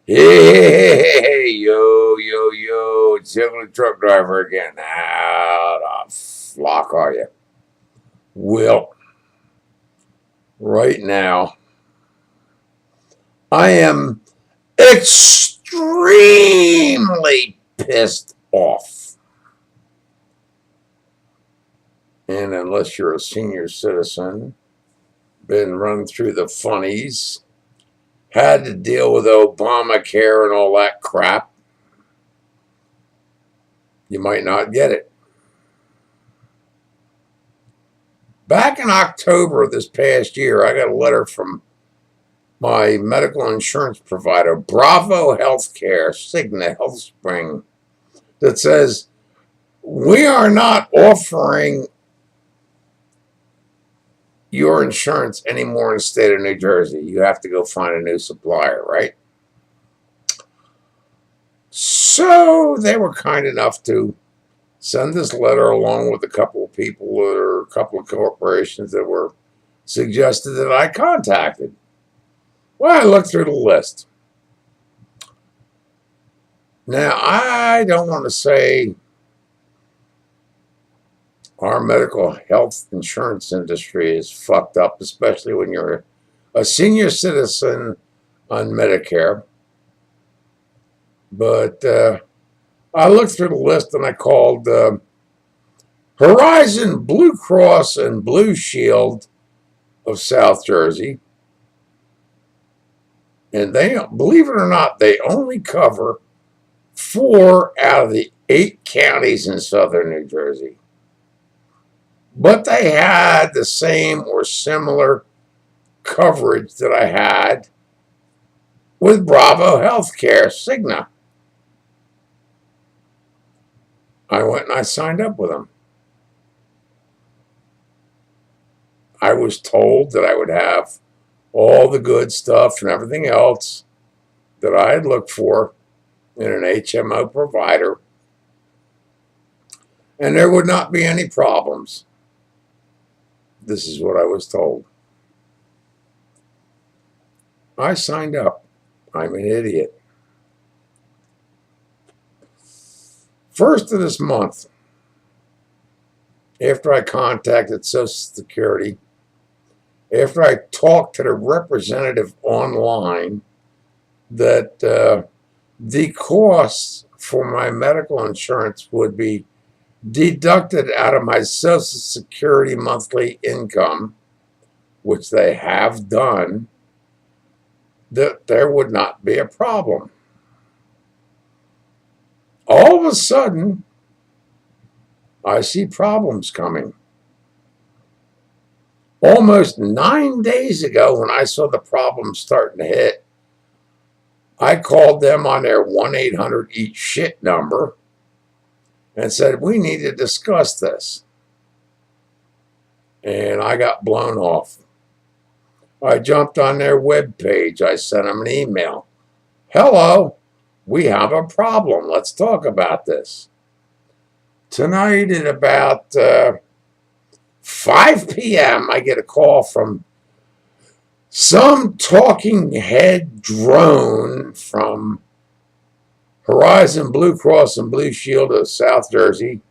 Hey, yo, it's the ugly truck driver again. How the flock are you? Well, right now, I am extremely pissed off. And unless you're a senior citizen, been run through the funnies, had to deal with Obamacare and all that crap, you might not get it. Back in October of this past year, I got a letter from my medical insurance provider, Bravo Healthcare, Cigna HealthSpring, that says, we are not offering your insurance anymore in the state of New Jersey. You have to go find a new supplier, right? So they were kind enough to send this letter along with a couple of people or a couple of corporations that were suggested that I contacted. Well, I looked through the list. Now, I don't want to say our medical health insurance industry is fucked up, especially when you're a senior citizen on Medicare. But I looked through the list and I called Horizon Blue Cross and Blue Shield of South Jersey. And they, believe it or not, they only cover 4 out of the 8 counties in southern New Jersey. But they had the same or similar coverage that I had with Bravo Healthcare, Cigna. I went and I signed up with them. I was told that I would have all the good stuff and everything else that I had looked for in an HMO provider, and there would not be any problems. This is what I was told. I signed up. I'm an idiot. First of this month, after I contacted Social Security, after I talked to the representative online, that the costs for my medical insurance would be deducted out of my Social Security monthly income, which they have done, that there would not be a problem. All of a sudden, I see problems coming. Almost 9 days ago, when I saw the problems starting to hit, I called them on their 1-800-EAT-SHIT number and said, we need to discuss this. And I got blown off. I jumped on their webpage. I sent them an email. Hello, we have a problem. Let's talk about this. Tonight at about 5 p.m., I get a call from some talking head drone from Horizon Blue Cross and Blue Shield of South Jersey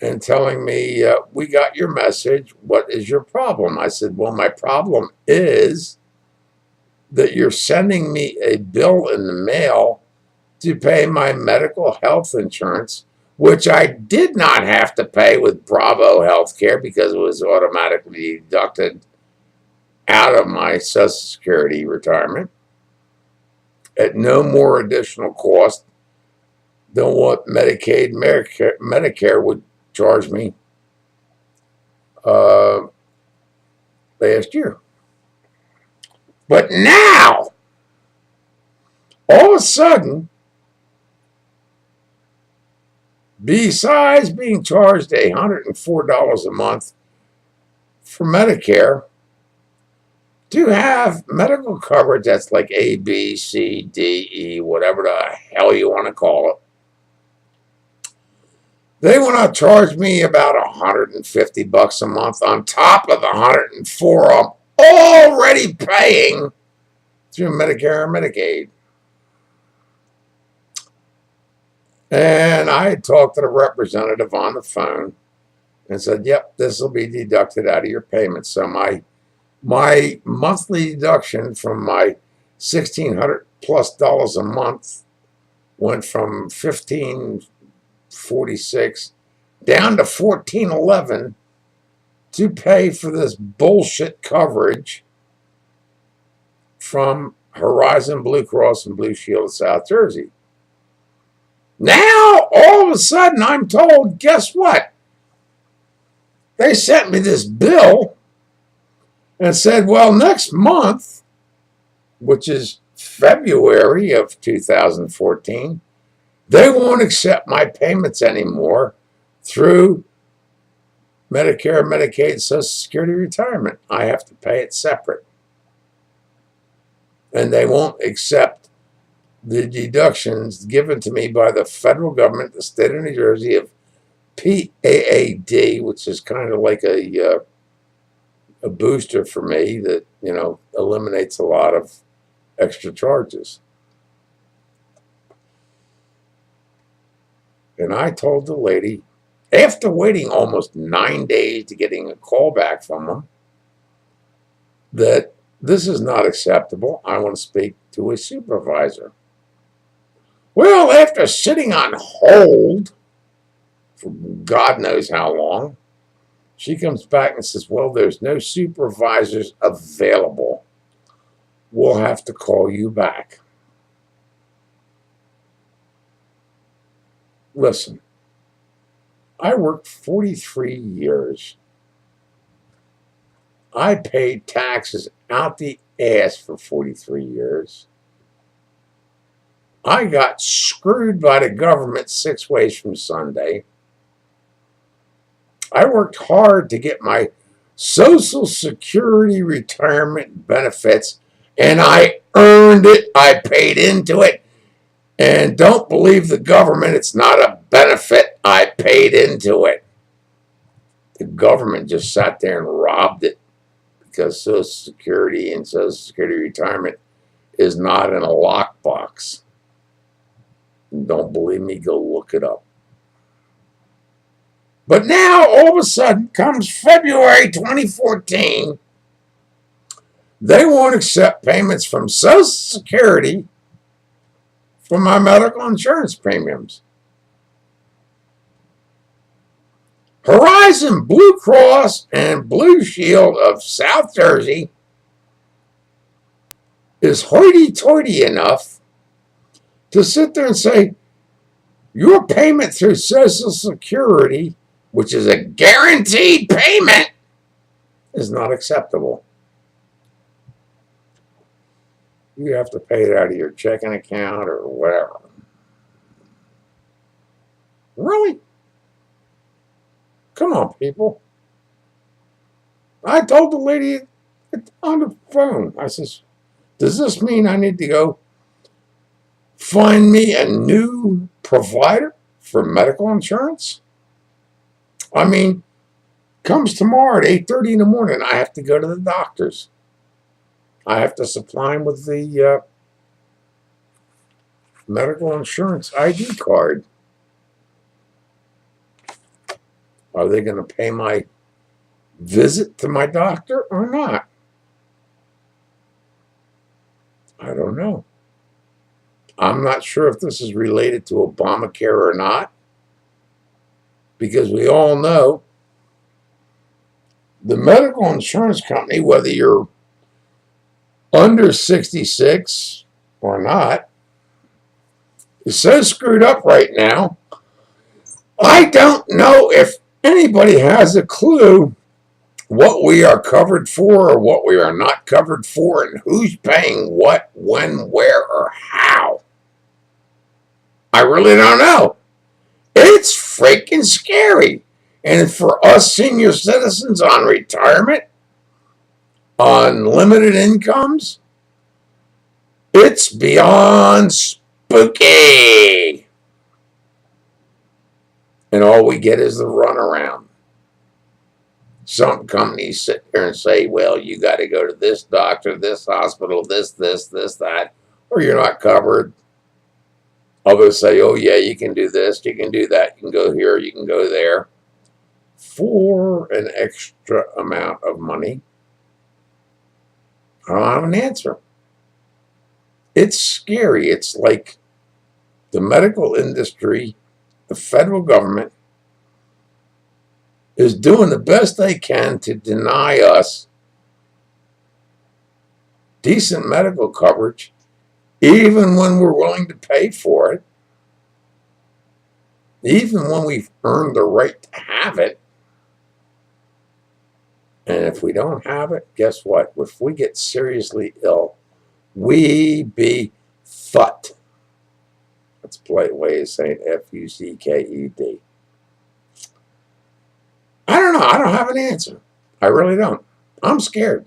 and telling me, we got your message. What is your problem? I said, well, my problem is that you're sending me a bill in the mail to pay my medical health insurance, which I did not have to pay with Bravo Healthcare because it was automatically deducted out of my Social Security retirement at no more additional cost than what Medicaid, Medicare would charge me last year. But now, all of a sudden, besides being charged $104 a month for Medicare, to have medical coverage that's like A, B, C, D, E, whatever the hell you want to call it, they want to charge me about $150 a month on top of the $104 I'm already paying through Medicare and Medicaid. And I had talked to the representative on the phone and said, yep, this will be deducted out of your payment. So my monthly deduction from my $1,600+ a month went from $1,546 down to $1,411 to pay for this bullshit coverage from Horizon Blue Cross and Blue Shield of South Jersey. Now, all of a sudden, I'm told, guess what? They sent me this bill and said, well, next month, which is February of 2014, they won't accept my payments anymore through Medicare, Medicaid, Social Security, retirement. I have to pay it separate. And they won't accept the deductions given to me by the federal government, the state of New Jersey, of PAAD, which is kind of like a booster for me that, eliminates a lot of extra charges. And I told the lady, after waiting almost 9 days to getting a call back from them, that this is not acceptable. I want to speak to a supervisor. Well, after sitting on hold for God knows how long, she comes back and says, well, there's no supervisors available. We'll have to call you back. Listen, I worked 43 years. I paid taxes out the ass for 43 years. I got screwed by the government 6 ways from Sunday. I worked hard to get my Social Security retirement benefits, and I earned it. I paid into it. And don't believe the government. It's not a benefit. I paid into it. The government just sat there and robbed it because Social Security and Social Security retirement is not in a lockbox. Don't believe me? Go look it up. But now, all of a sudden, comes February 2014, they won't accept payments from Social Security for my medical insurance premiums. Horizon Blue Cross and Blue Shield of South Jersey is hoity-toity enough to sit there and say, your payment through Social Security, which is a guaranteed payment, is not acceptable. You have to pay it out of your checking account or whatever. Really? Come on, people. I told the lady on the phone, I says, does this mean I need to go find me a new provider for medical insurance? I mean, comes tomorrow at 8:30 in the morning, I have to go to the doctor's. I have to supply him with the medical insurance ID card. Are they going to pay my visit to my doctor or not? I don't know. I'm not sure if this is related to Obamacare or not, because we all know the medical insurance company, whether you're under 66 or not, is so screwed up right now. I don't know if anybody has a clue what we are covered for or what we are not covered for and who's paying what, when, where, or how. I really don't know. It's freaking scary. And for us senior citizens on retirement, on limited incomes, it's beyond spooky. And all we get is the runaround. some companies sit there and say, well, you got to go to this doctor, this hospital, this, that, or you're not covered. Others say, oh, yeah, you can do this, you can do that, you can go here, you can go there for an extra amount of money. I don't have an answer. It's scary. It's like the medical industry, the federal government, is doing the best they can to deny us decent medical coverage, even when we're willing to pay for it, even when we've earned the right to have it. And if we don't have it, guess what? If we get seriously ill, we be fucked. That's a polite way of saying F-U-C-K-E-D. I don't know. I don't have an answer. I really don't. I'm scared.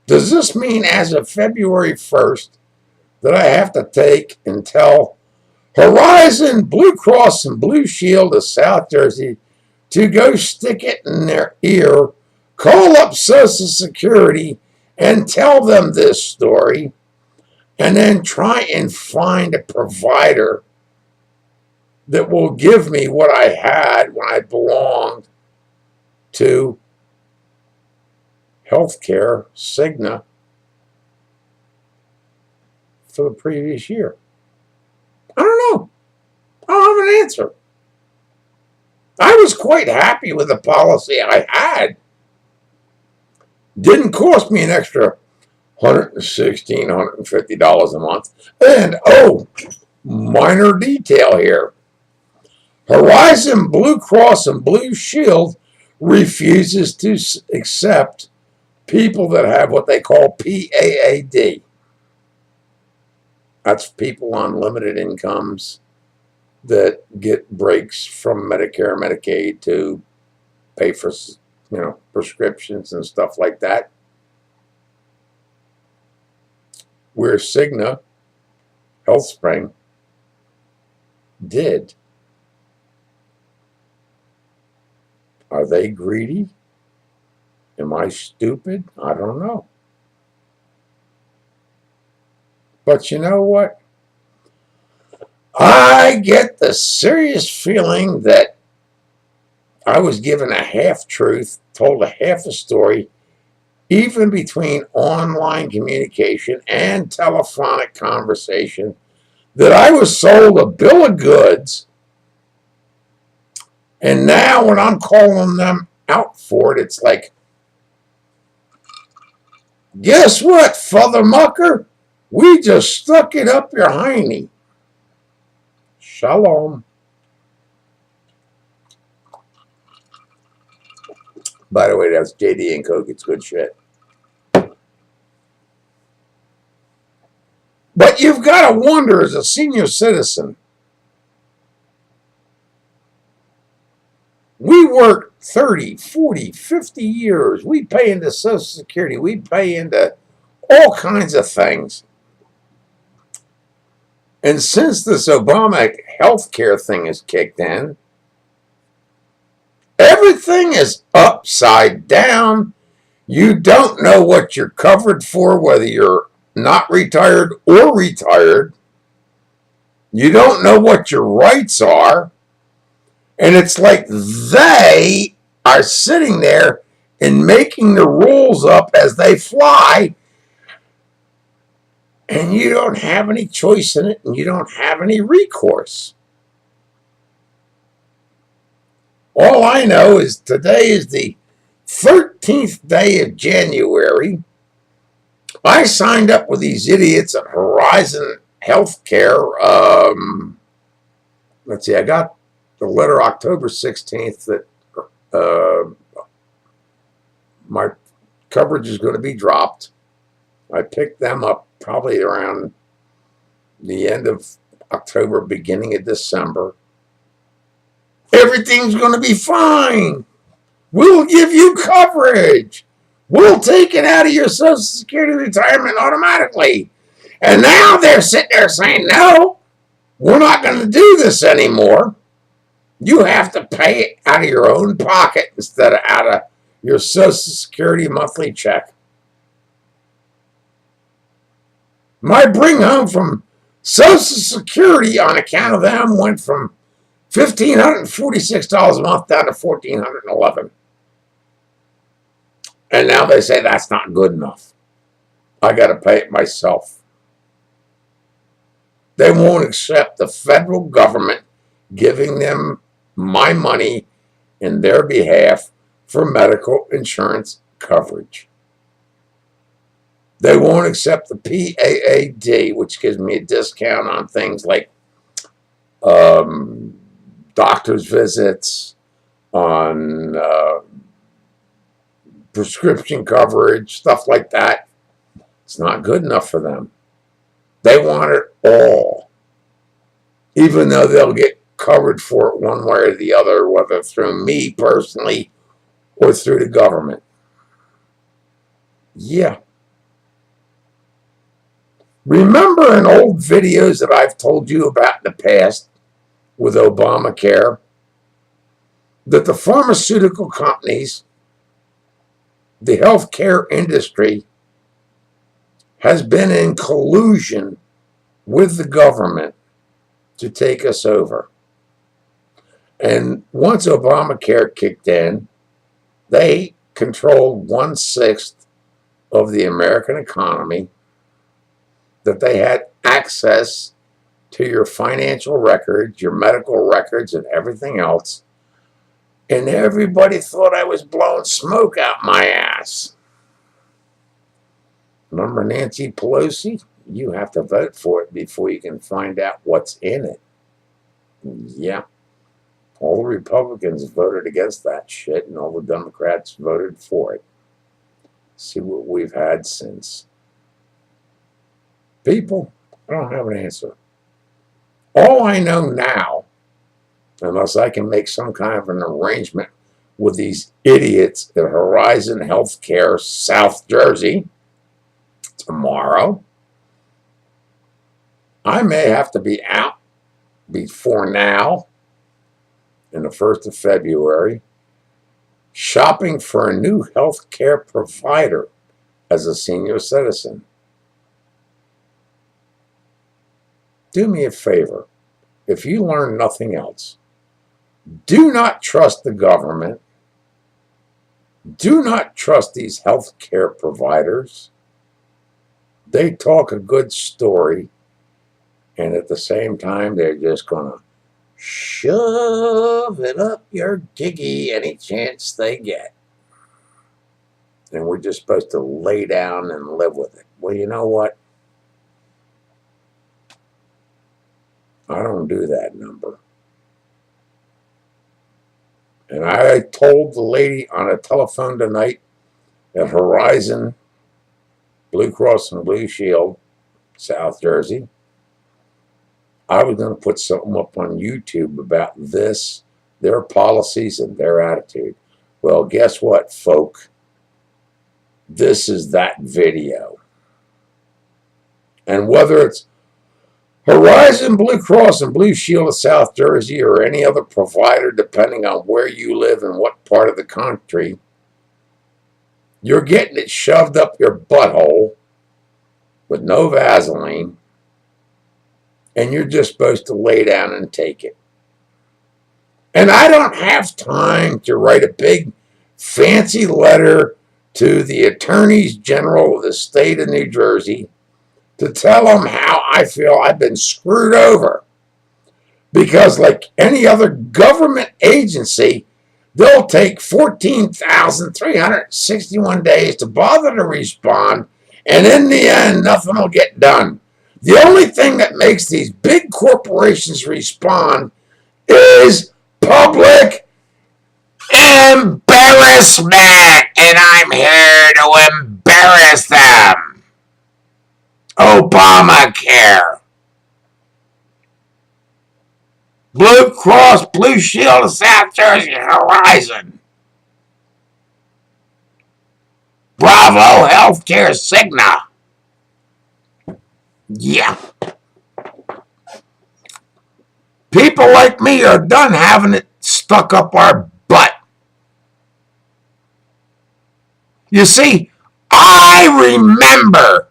Does this mean as of February 1st that I have to take and tell Horizon, Blue Cross, and Blue Shield of South Jersey to go stick it in their ear, call up Social Security, and tell them this story, and then try and find a provider that will give me what I had when I belonged to healthcare, Cigna, for the previous year? I don't know. I don't have an answer. I was quite happy with the policy I had. Didn't cost me an extra $116, $150 a month. And, oh, minor detail here. Horizon, Blue Cross, and Blue Shield refuses to accept people that have what they call PAAD. That's people on limited incomes that get breaks from Medicare and Medicaid to pay for, prescriptions and stuff like that. Where Cigna, HealthSpring, did. Are they greedy? Am I stupid? I don't know. But you know what? I get the serious feeling that I was given a half-truth, told a half a story, even between online communication and telephonic conversation, that I was sold a bill of goods, and now when I'm calling them out for it, it's like, guess what, Father Mucker? We just stuck it up your hiney. Shalom. By the way, that's JD and Coke. It's good shit. But you've got to wonder, as a senior citizen, we work 30, 40, 50 years. We pay into Social Security. We pay into all kinds of things. And since this Obama healthcare thing is kicked in, everything is upside down. You don't know what you're covered for, whether you're not retired or retired. You don't know what your rights are. And it's like they are sitting there and making the rules up as they fly. And you don't have any choice in it, and you don't have any recourse. All I know is today is the 13th day of January. I signed up with these idiots at Horizon Healthcare. Let's see, I got the letter October 16th that my coverage is going to be dropped. I picked them up probably around the end of October, beginning of December. Everything's going to be fine. We'll give you coverage. We'll take it out of your Social Security retirement automatically. And now they're sitting there saying, no, we're not going to do this anymore. You have to pay it out of your own pocket instead of out of your Social Security monthly check. My bring home from Social Security on account of them went from $1,546 a month down to $1,411. And now they say that's not good enough. I got to pay it myself. They won't accept the federal government giving them my money in their behalf for medical insurance coverage. They won't accept the PAAD, which gives me a discount on things like doctor's visits, on prescription coverage, stuff like that. It's not good enough for them. They want it all, even though they'll get covered for it one way or the other, whether through me personally or through the government. Yeah. Remember in old videos that I've told you about in the past with Obamacare, that the pharmaceutical companies, the healthcare industry, has been in collusion with the government to take us over. And once Obamacare kicked in, they controlled 1/6 of the American economy, that they had access to your financial records, your medical records, and everything else. And everybody thought I was blowing smoke out my ass. Remember Nancy Pelosi? You have to vote for it before you can find out what's in it. Yeah. All the Republicans voted against that shit, and all the Democrats voted for it. See what we've had since. People, I don't have an answer. All I know now, unless I can make some kind of an arrangement with these idiots at Horizon Healthcare South Jersey tomorrow, I may have to be out before now, in the 1st of February, shopping for a new health care provider as a senior citizen. Do me a favor, if you learn nothing else, do not trust the government. Do not trust these health care providers. They talk a good story, and at the same time, they're just going to shove it up your giggy any chance they get. And we're just supposed to lay down and live with it. Well, you know what? I don't do that number. And I told the lady on a telephone tonight at Horizon Blue Cross and Blue Shield, South Jersey, I was going to put something up on YouTube about this, their policies, and their attitude. Well, guess what, folk? This is that video. And whether it's Horizon Blue Cross and Blue Shield of South Jersey or any other provider, depending on where you live and what part of the country, you're getting it shoved up your butthole with no Vaseline, and you're just supposed to lay down and take it. And I don't have time to write a big fancy letter to the attorneys general of the state of New Jersey to tell them how I feel I've been screwed over. Because like any other government agency, they'll take 14,361 days to bother to respond, and in the end, nothing will get done. The only thing that makes these big corporations respond is public embarrassment, and I'm here to embarrass them. Obamacare. Blue Cross Blue Shield of South Jersey Horizon. Bravo Healthcare Cigna. Yeah. People like me are done having it stuck up our butt. You see, I remember,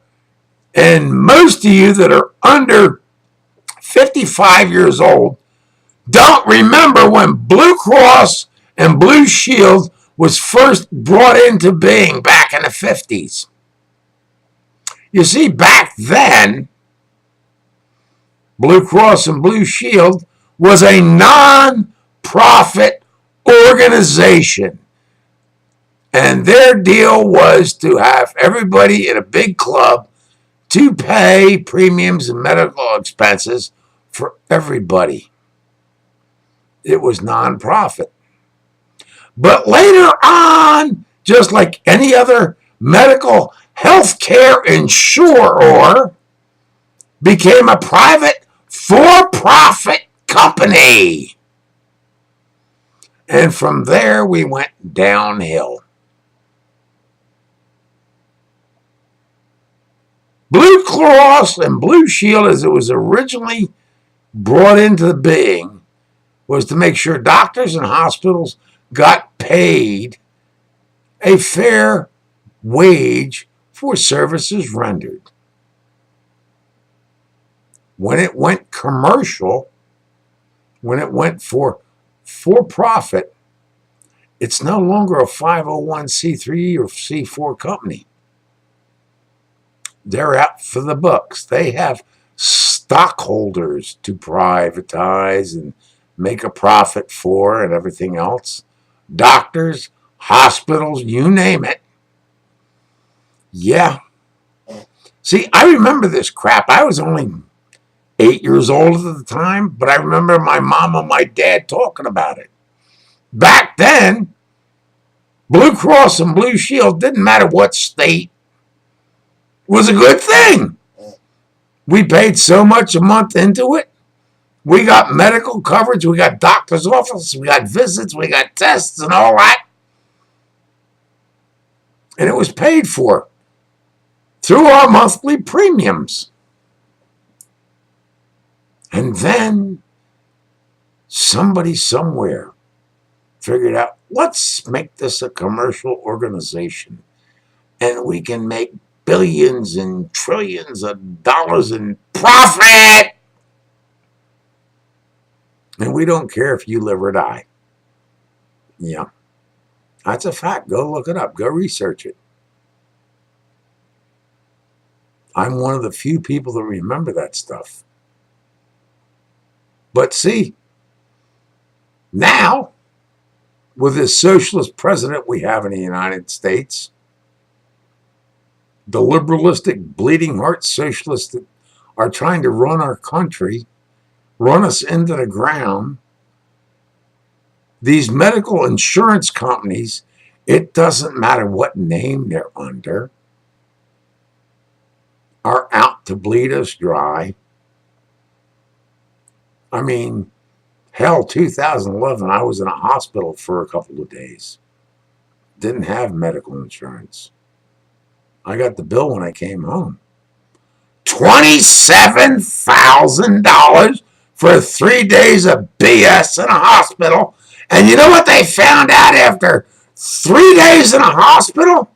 and most of you that are under 55 years old don't remember when Blue Cross and Blue Shield was first brought into being back in the 50s. You see, back then, Blue Cross and Blue Shield was a non-profit organization. And their deal was to have everybody in a big club to pay premiums and medical expenses for everybody. It was non-profit. But later on, just like any other medical healthcare insurer, became a private for-profit company. And from there, we went downhill. Blue Cross and Blue Shield, as it was originally brought into being, was to make sure doctors and hospitals got paid a fair wage for services rendered. When it went commercial, when it went for profit, it's no longer a 501c3 or C4 company. They're out for the bucks. They have stockholders to privatize and make a profit for and everything else. Doctors, hospitals, you name it. Yeah. See, I remember this crap. I was only 8 years old at the time, but I remember my mom and my dad talking about it. Back then, Blue Cross and Blue Shield, didn't matter what state, was a good thing. We paid so much a month into it. We got medical coverage. We got doctor's office. We got visits. We got tests and all that. And it was paid for through our monthly premiums. And then somebody somewhere figured out, let's make this a commercial organization. And we can make billions and trillions of dollars in profit. And we don't care if you live or die. Yeah. That's a fact. Go look it up. Go research it. I'm one of the few people that remember that stuff. But see, now, with this socialist president we have in the United States, the liberalistic, bleeding heart socialists that are trying to run our country, run us into the ground, these medical insurance companies, it doesn't matter what name they're under, are out to bleed us dry. I mean, hell, 2011, I was in a hospital for a couple of days. Didn't have medical insurance. I got the bill when I came home. $27,000 for 3 days of BS in a hospital. And you know what they found out after 3 days in a hospital?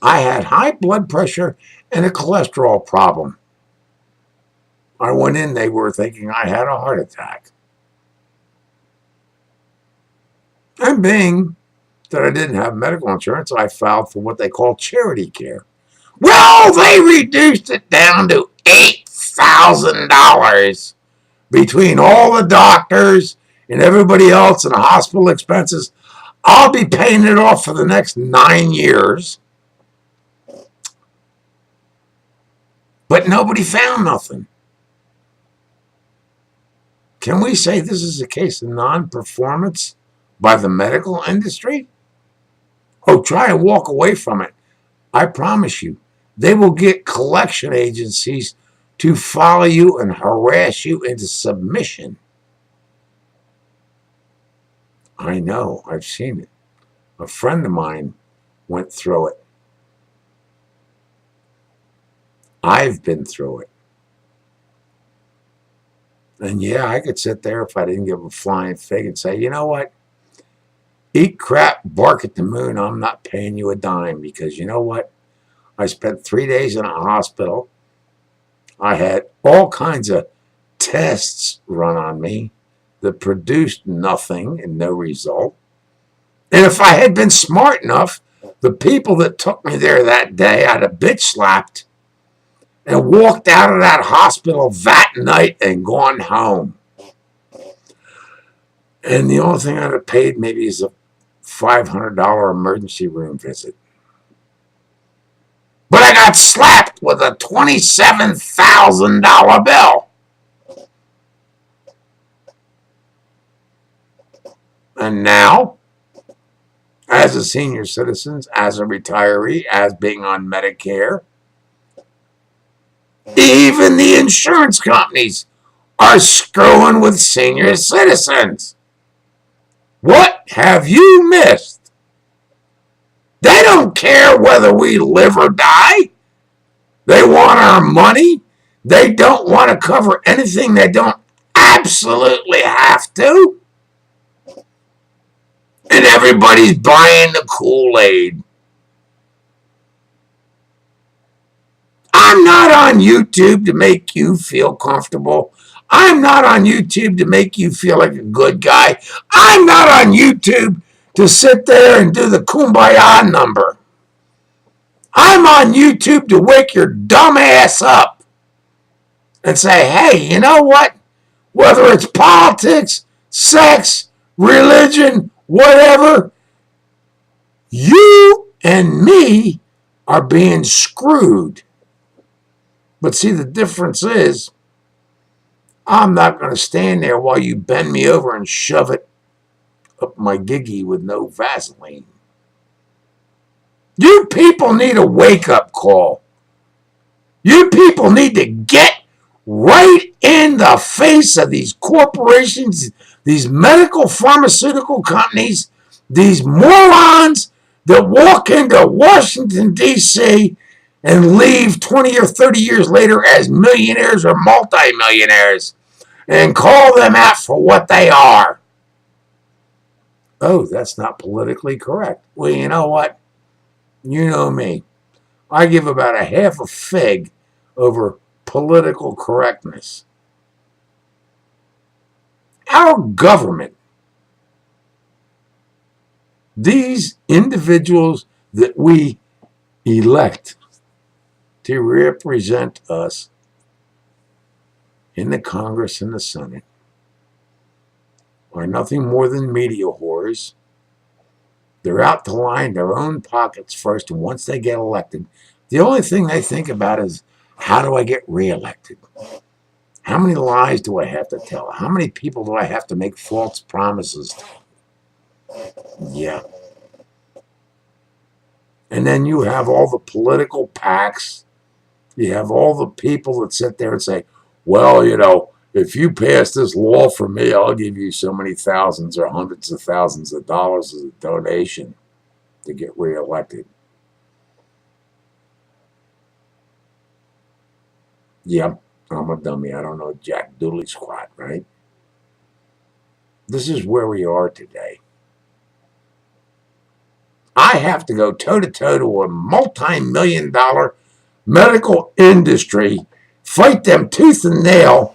I had high blood pressure and a cholesterol problem. I went in, they were thinking I had a heart attack. And being that I didn't have medical insurance, I filed for what they call charity care. Well, they reduced it down to $8,000 between all the doctors and everybody else and the hospital expenses. I'll be paying it off for the next 9 years. But nobody found nothing. Can we say this is a case of non-performance by the medical industry? Oh, try and walk away from it. I promise you, they will get collection agencies to follow you and harass you into submission. I know, I've seen it. A friend of mine went through it. I've been through it. And yeah, I could sit there if I didn't give a flying fig and say, you know what? Eat crap, bark at the moon. I'm not paying you a dime because you know what? I spent 3 days in a hospital. I had all kinds of tests run on me that produced nothing and no result. And if I had been smart enough, the people that took me there that day, I'd have bitch slapped and walked out of that hospital that night and gone home. And the only thing I'd have paid maybe is a $500 emergency room visit. But I got slapped with a $27,000 bill. And now, as a senior citizen, as a retiree, as being on Medicare, even the insurance companies are screwing with senior citizens. What have you missed? They don't care whether we live or die. They want our money. They don't want to cover anything they don't absolutely have to. And everybody's buying the Kool-Aid. I'm not on YouTube to make you feel comfortable. I'm not on YouTube to make you feel like a good guy. I'm not on YouTube to sit there and do the kumbaya number. I'm on YouTube to wake your dumb ass up and say, hey, you know what? Whether it's politics, sex, religion, whatever, you and me are being screwed. But see, the difference is, I'm not going to stand there while you bend me over and shove it up my giggy with no Vaseline. You people need a wake-up call. You people need to get right in the face of these corporations, these medical pharmaceutical companies, these morons that walk into Washington, D.C., and leave 20 or 30 years later as millionaires or multimillionaires and call them out for what they are. Oh, that's not politically correct. Well, you know what? You know me. I give about a half a fig over political correctness. Our government, these individuals that we elect to represent us in the Congress and the Senate, are nothing more than media whores. They're out to line their own pockets first, and once they get elected, the only thing they think about is, how do I get reelected? How many lies do I have to tell? How many people do I have to make false promises to? Yeah. And then you have all the political PACs. You have all the people that sit there and say, well, you know, if you pass this law for me, I'll give you so many thousands or hundreds of thousands of dollars as a donation to get reelected. Yep, I'm a dummy. I don't know jack doodly squat, right? This is where we are today. I have to go toe-to-toe to a multi-million-dollar medical industry, fight them tooth and nail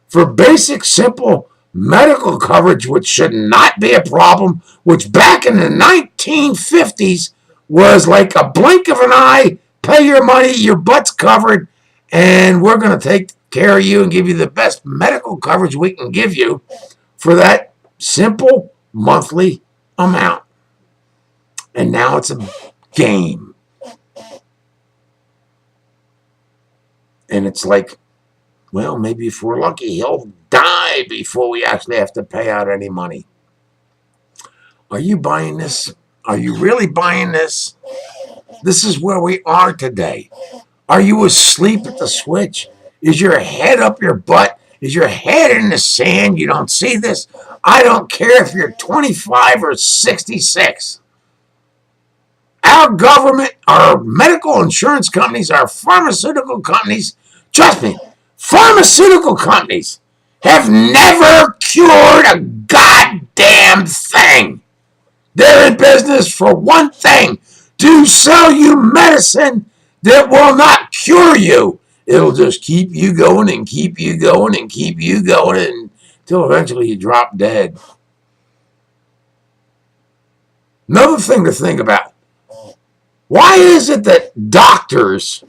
for basic, simple medical coverage, which should not be a problem, which back in the 1950s was like a blink of an eye, pay your money, your butt's covered, and we're going to take care of you and give you the best medical coverage we can give you for that simple monthly amount. And now it's a game. And it's like, well, maybe if we're lucky, he'll die before we actually have to pay out any money. Are you buying this? Are you really buying this? This is where we are today. Are you asleep at the switch? Is your head up your butt? Is your head in the sand? You don't see this? I don't care if you're 25 or 66. Our government, our medical insurance companies, our pharmaceutical companies, trust me, pharmaceutical companies, have never cured a goddamn thing. They're in business for one thing: to sell you medicine that will not cure you. It'll just keep you going and keep you going and keep you going until eventually you drop dead. Another thing to think about: why is it that doctors,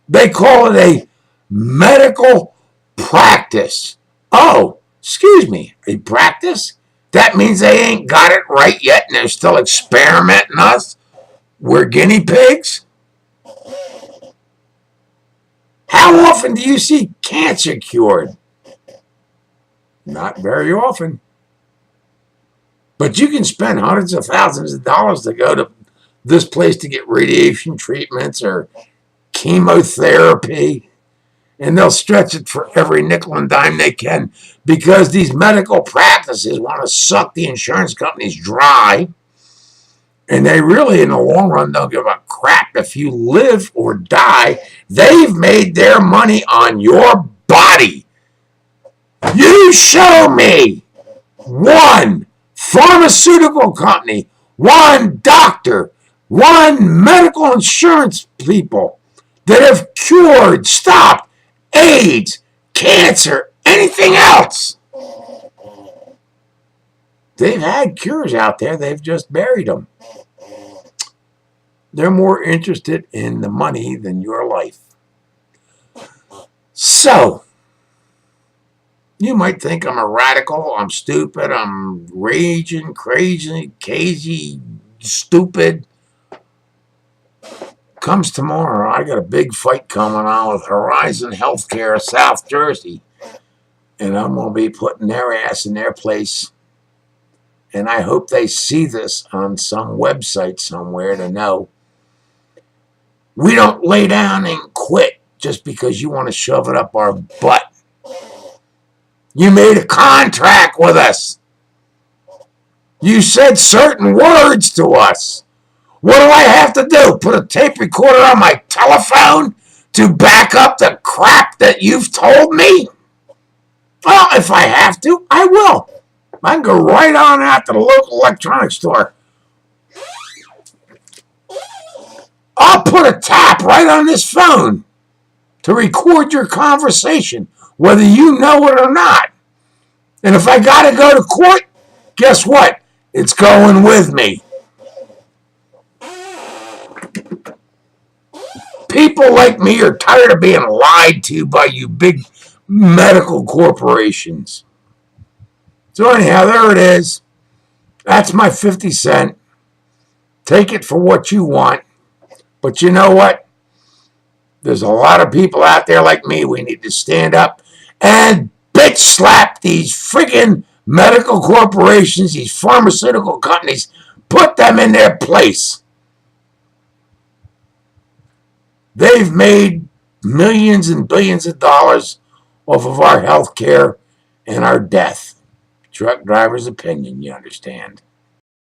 they call it a medical practice? Oh, excuse me, a practice? That means they ain't got it right yet and they're still experimenting us? We're guinea pigs? How often do you see cancer cured? Not very often. But you can spend hundreds of thousands of dollars to go to this place to get radiation treatments or chemotherapy, and they'll stretch it for every nickel and dime they can because these medical practices want to suck the insurance companies dry, and they really, in the long run, don't give a crap if you live or die. They've made their money on your body. You show me one pharmaceutical company, one doctor, one medical insurance people that have cured, stopped AIDS, cancer, anything else. They've had cures out there, they've just buried them. They're more interested in the money than your life. So, you might think I'm a radical, I'm stupid, I'm raging, crazy, stupid. Comes tomorrow, I got a big fight coming on with Horizon Healthcare of South Jersey. And I'm going to be putting their ass in their place. And I hope they see this on some website somewhere to know. We don't lay down and quit just because you want to shove it up our butt. You made a contract with us. You said certain words to us. What do I have to do? Put a tape recorder on my telephone to back up the crap that you've told me? Well, if I have to, I will. I can go right on out to the local electronics store. I'll put a tap right on this phone to record your conversation, whether you know it or not. And if I got to go to court, guess what? It's going with me. People like me are tired of being lied to by you big medical corporations. So anyhow, there it is. That's my 50 cents. Take it for what you want. But you know what? There's a lot of people out there like me. We need to stand up and bitch slap these friggin' medical corporations, these pharmaceutical companies. Put them in their place. They've made millions and billions of dollars off of our health care and our death. Truck driver's opinion, you understand.